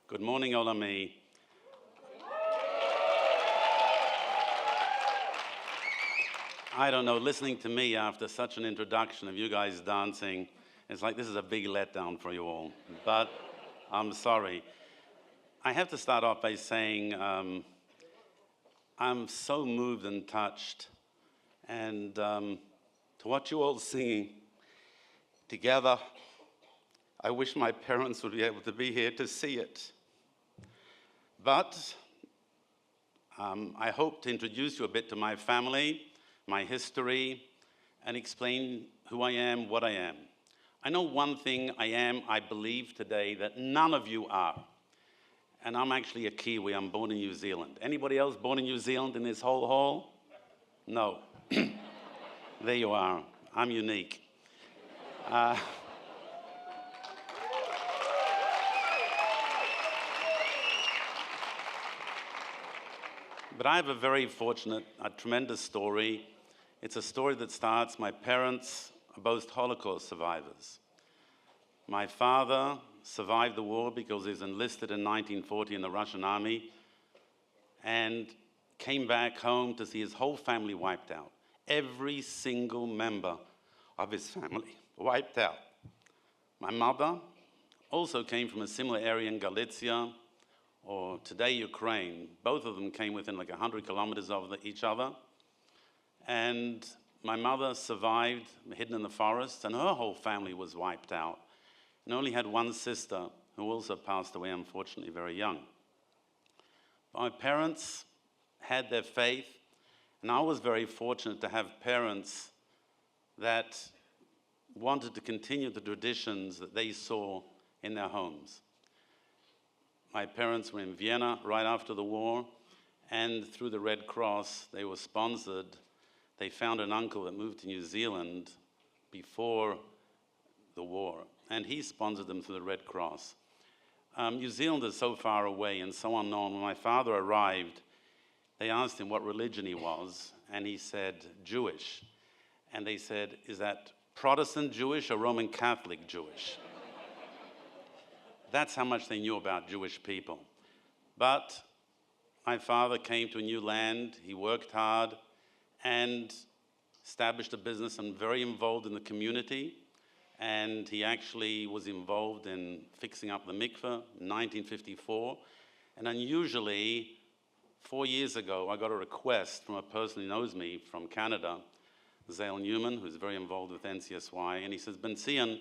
Good morning, Olami. I don't know, listening to me after such an introduction of you guys dancing, it's like this is a big letdown for you all. But I'm sorry. I have to start off by saying I'm so moved and touched, and to watch you all singing together, I wish my parents would be able to be here to see it. But I hope to introduce you a bit to my family, my history, and explain who I am, what I am. I know one thing I believe today that none of you are. And I'm actually a Kiwi, I'm born in New Zealand. Anybody else born in New Zealand in this whole hall? No. There you are, I'm unique. But I have a very fortunate, a tremendous story. It's a story that starts, my parents are both Holocaust survivors. My father survived the war because he was enlisted in 1940 in the Russian army and came back home to see his whole family wiped out. Every single member of his family wiped out. My mother also came from a similar area in Galicia, or today Ukraine. Both of them came within like 100 kilometers of each other. And my mother survived, hidden in the forest, and her whole family was wiped out. And only had one sister who also passed away, unfortunately, very young. My parents had their faith, and I was very fortunate to have parents that wanted to continue the traditions that they saw in their homes. My parents were in Vienna right after the war, and through the Red Cross, they were sponsored. They found an uncle that moved to New Zealand before the war, and he sponsored them through the Red Cross. New Zealand is so far away and so unknown. When my father arrived, they asked him what religion he was, and he said, Jewish. And they said, is that Protestant Jewish or Roman Catholic Jewish? That's how much they knew about Jewish people. But my father came to a new land, he worked hard, and established a business and very involved in the community. And he actually was involved in fixing up the mikveh in 1954. And unusually, 4 years ago, I got a request from a person who knows me from Canada, Zale Newman, who's very involved with NCSY, and he says, Ben Gurion,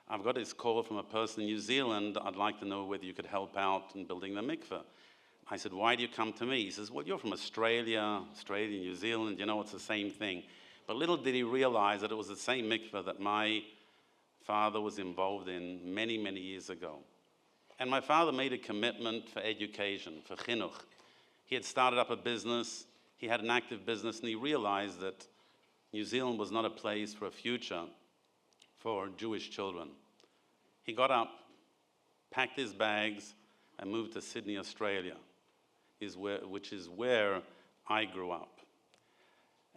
I've got this call from a person in New Zealand. I'd like to know whether you could help out in building the mikveh. I said, why do you come to me? He says, well, you're from Australia, New Zealand, you know, it's the same thing. But little did he realize that it was the same mikveh that my father was involved in many, many years ago. And my father made a commitment for education, for chinuch. He had started up a business, he had an active business, and he realized that New Zealand was not a place for a future for Jewish children. He got up, packed his bags, and moved to Sydney, Australia, which is where I grew up.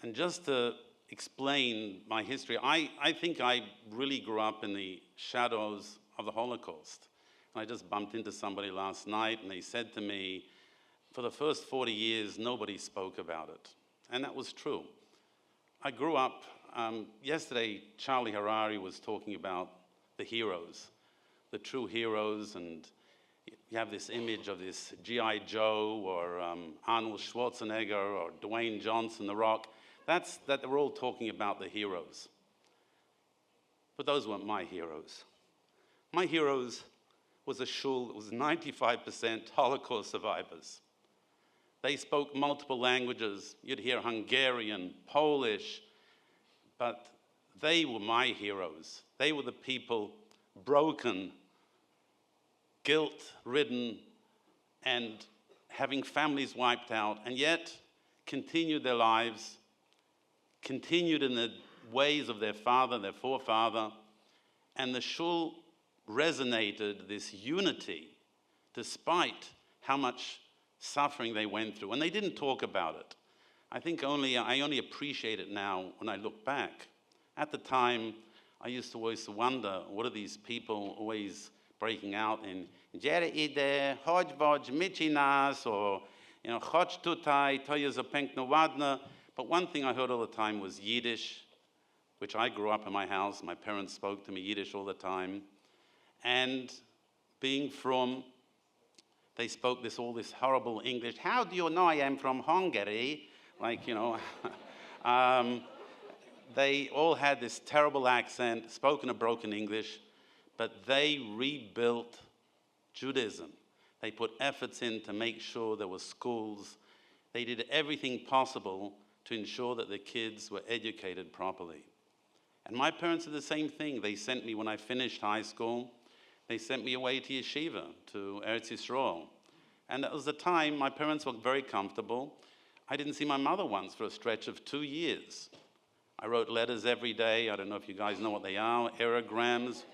And just to explain my history, I think I really grew up in the shadows of the Holocaust. And I just bumped into somebody last night, and they said to me, for the first 40 years, nobody spoke about it. And that was true. I grew up, yesterday, Charlie Harari was talking about the heroes, the true heroes, and you have this image of this G.I. Joe or Arnold Schwarzenegger or Dwayne Johnson, The Rock. That we're all talking about the heroes. But those weren't my heroes. My heroes was a shul that was 95% Holocaust survivors. They spoke multiple languages. You'd hear Hungarian, Polish, but they were my heroes. They were the people broken, guilt-ridden, and having families wiped out, and yet continued their lives, continued in the ways of their father, their forefather, and the shul resonated this unity despite how much suffering they went through, and they didn't talk about it. I only appreciate it now when I look back. At the time, I used to always wonder, what are these people always breaking out in Jere ide, Hodge Vodge, Michinas, or Chodge Tutai, Toya Zapenk Nowadna. But one thing I heard all the time was Yiddish, which I grew up in my house. My parents spoke to me Yiddish all the time. And being from, they spoke all this horrible English. How do you know I am from Hungary? Like, they all had this terrible accent, spoken a broken English, but they rebuilt Judaism. They put efforts in to make sure there were schools. They did everything possible to ensure that the kids were educated properly. And my parents did the same thing. They sent me, when I finished high school, they sent me away to yeshiva, to Eretz Yisrael. And that was the time my parents were very comfortable. I didn't see my mother once for a stretch of 2 years. I wrote letters every day. I don't know if you guys know what they are, aerograms,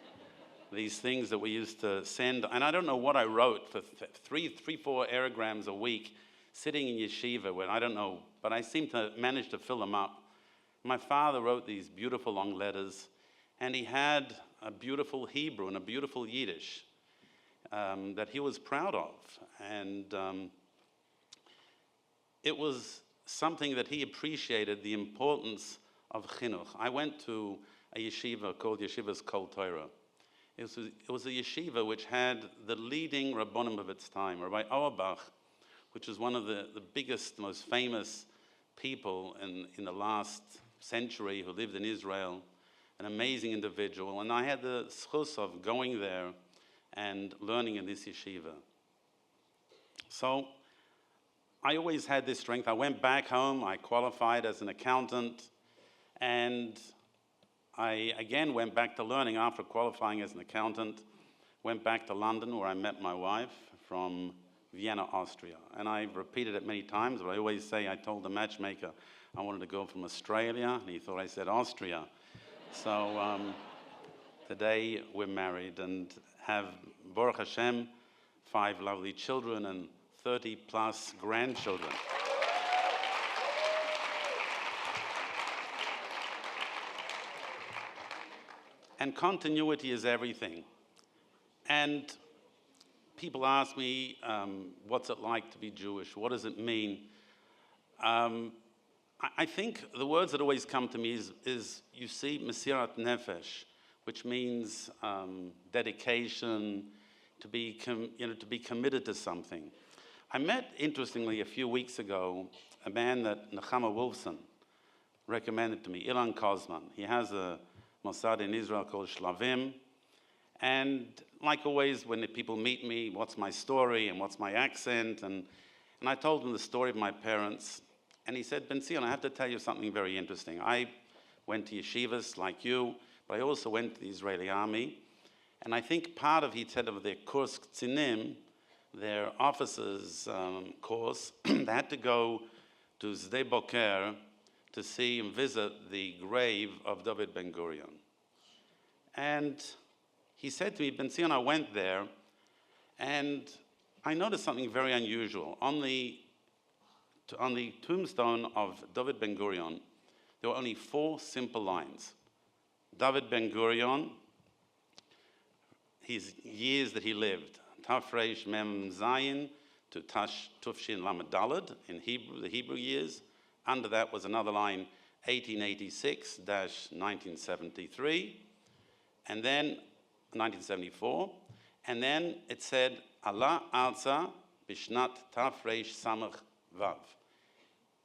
these things that we used to send. And I don't know what I wrote for four aerograms a week, sitting in yeshiva, where I don't know, but I seemed to manage to fill them up. My father wrote these beautiful long letters, and he had a beautiful Hebrew and a beautiful Yiddish that he was proud of. And it was something that he appreciated, the importance of chinuch. I went to a yeshiva called Yeshivas Kol Torah. It was a yeshiva which had the leading rabbonim of its time, Rabbi Auerbach, which was one of the biggest, most famous people in the last century who lived in Israel, an amazing individual. And I had the schus of going there and learning in this yeshiva. So I always had this strength. I went back home, I qualified as an accountant, and I again went back to learning after qualifying as an accountant, went back to London where I met my wife from Vienna, Austria. And I've repeated it many times, but I always say, I told the matchmaker I wanted to go from Australia, and he thought I said Austria. So today we're married and have, Baruch Hashem, 5 lovely children and 30 plus grandchildren. And continuity is everything. And people ask me, what's it like to be Jewish? What does it mean? I think the words that always come to me is you see, Mesirat Nefesh, which means dedication, to be committed to something. I met, interestingly, a few weeks ago, a man that Nechama Wolfson recommended to me, Ilan Kozman. He has a Mossad in Israel called Shlavim. And like always, when the people meet me, what's my story and what's my accent? And I told him the story of my parents. And he said, Ben Zion, I have to tell you something very interesting. I went to yeshivas like you, but I also went to the Israeli army. And I think part of, he said, of their course Ktzinim, their officers' course, they had to go to Sde Boker to see and visit the grave of David Ben Gurion. And he said to me, Ben Zion, I went there, and I noticed something very unusual. On the tombstone of David Ben Gurion, there were only 4 simple lines. David Ben Gurion, his years that he lived, Tafresh Mem Zayin to Tufshin Lamed Daled in Hebrew, the Hebrew years. Under that was another line, 1886-1973, and then 1974, and then it said, Allah Arza Bishnat Tafresh Samach Vav,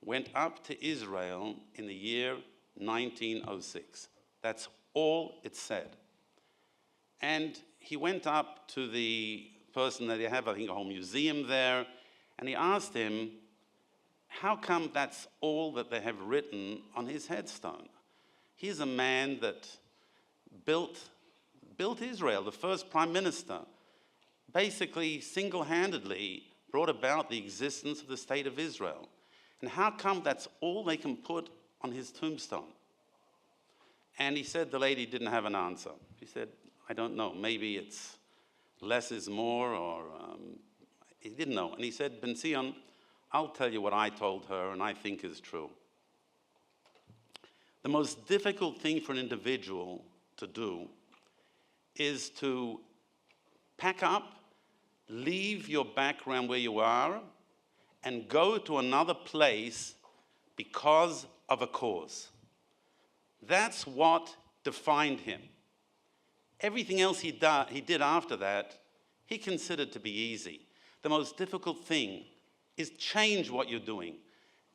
went up to Israel in the year 1906. That's all it said. And he went up to the person that they have, I think, a whole museum there, and he asked him, how come that's all that they have written on his headstone? He's a man that built Israel, the first prime minister, basically single-handedly brought about the existence of the state of Israel. And how come that's all they can put on his tombstone? And he said the lady didn't have an answer. She said, I don't know, maybe it's less is more, or he didn't know. And he said, Ben Zion, I'll tell you what I told her and I think is true. The most difficult thing for an individual to do is to Pack up, leave your background where you are, and go to another place because of a cause. That's what defined him. Everything else he did after that, he considered to be easy. The most difficult thing is change what you're doing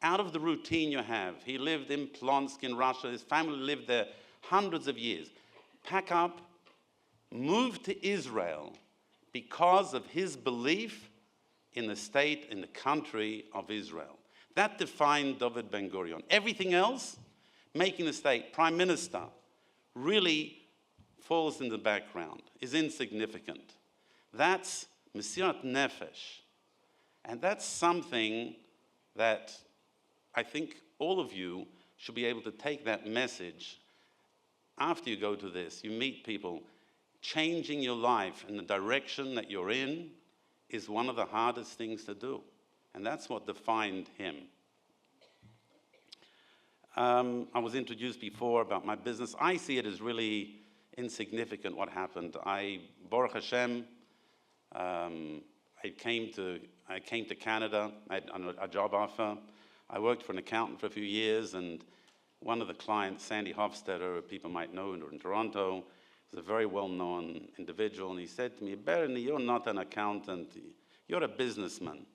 out of the routine you have. He lived in Plonsk in Russia. His family lived there hundreds of years. Pack up, move to Israel because of his belief in the state, in the country of Israel. That defined David Ben Gurion. Everything else, making the state prime minister, really falls in the background, is insignificant. That's Mesirat Nefesh. And that's something that I think all of you should be able to take that message after you go to this. You meet people. Changing your life in the direction that you're in is one of the hardest things to do. And that's what defined him. I was introduced before about my business. I see it as really insignificant what happened. Baruch Hashem, I came to Canada. I had a job offer. I worked for an accountant for a few years, and one of the clients, Sandy Hofstetter, people might know in Toronto, is a very well-known individual, and he said to me, "Bernie, you're not an accountant, you're a businessman."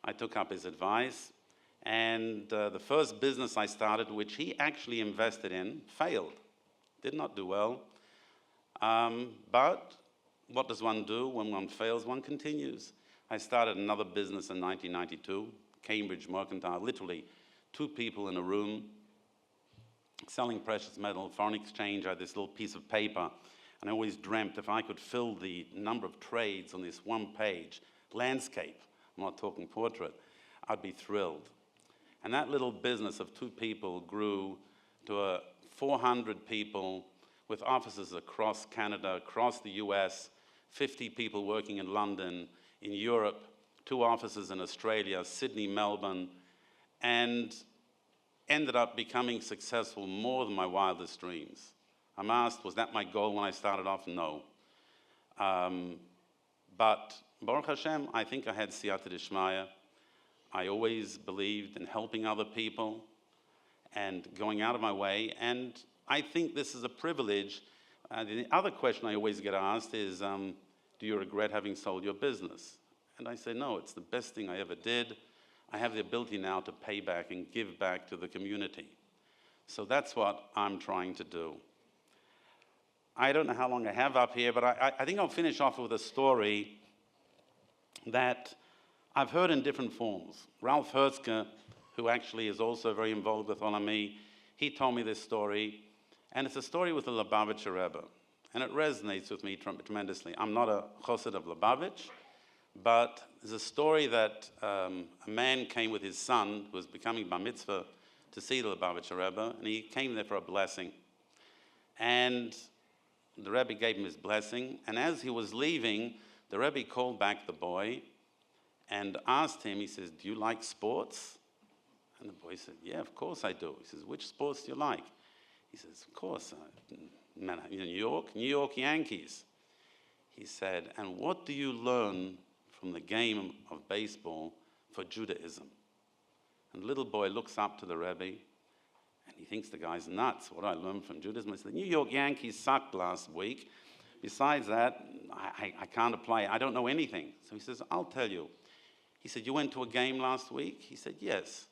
I took up his advice, and the first business I started, which he actually invested in, failed. Did not do well. But what does one do when one fails? One continues. I started another business in 1992, Cambridge Mercantile, literally 2 people in a room, selling precious metal, foreign exchange. I had this little piece of paper, and I always dreamt if I could fill the number of trades on this one page, landscape, I'm not talking portrait, I'd be thrilled. And that little business of 2 people grew to 400 people with offices across Canada, across the US, 50 people working in London, in Europe, 2 offices in Australia, Sydney, Melbourne, and ended up becoming successful more than my wildest dreams. I'm asked, was that my goal when I started off? No. But Baruch Hashem, I think I had siyata d'shmaya. I always believed in helping other people and going out of my way, and I think this is a privilege. The other question I always get asked is, do you regret having sold your business? And I say, no, it's the best thing I ever did. I have the ability now to pay back and give back to the community. So that's what I'm trying to do. I don't know how long I have up here, but I think I'll finish off with a story that I've heard in different forms. Ralph Hertzke, who actually is also very involved with Olami, he told me this story, and it's a story with the Lubavitcher Rebbe, and it resonates with me tremendously. I'm not a chassid of Lubavitch, but there's a story that a man came with his son, who was becoming bar mitzvah, to see the Lubavitcher Rebbe, and he came there for a blessing. And the Rebbe gave him his blessing, and as he was leaving, the Rebbe called back the boy and asked him, he says, "Do you like sports?" And the boy said, "Yeah, of course I do." He says, "Which sports do you like?" He says, "Of course, New York Yankees." He said, "And what do you learn from the game of baseball for Judaism?" And the little boy looks up to the Rebbe, and he thinks the guy's nuts. What do I learn from Judaism? He said, "The New York Yankees sucked last week. Besides that, I can't apply. I don't know anything." So he says, "I'll tell you." He said, "You went to a game last week?" He said, "Yes."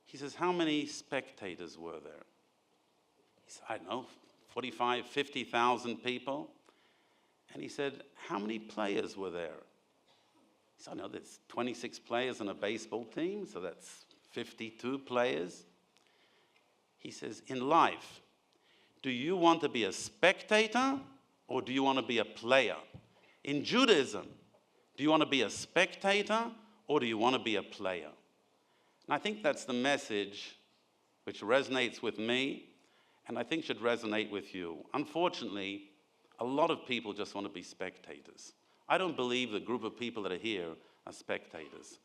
He says, "How many spectators were there?" He said, "I don't know, 45, 50,000 people." And he said, "How many players were there?" He said, "I know there's 26 players on a baseball team, so that's 52 players." He says, "In life, do you want to be a spectator or do you want to be a player? In Judaism, do you want to be a spectator or do you want to be a player?" And I think that's the message which resonates with me and I think should resonate with you. Unfortunately, a lot of people just want to be spectators. I don't believe the group of people that are here are spectators.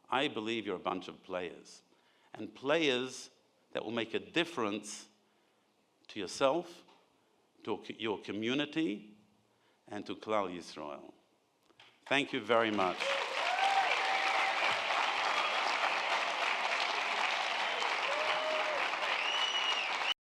I believe you're a bunch of players, and players that will make a difference to yourself, to your community, and to Klal Yisrael. Thank you very much.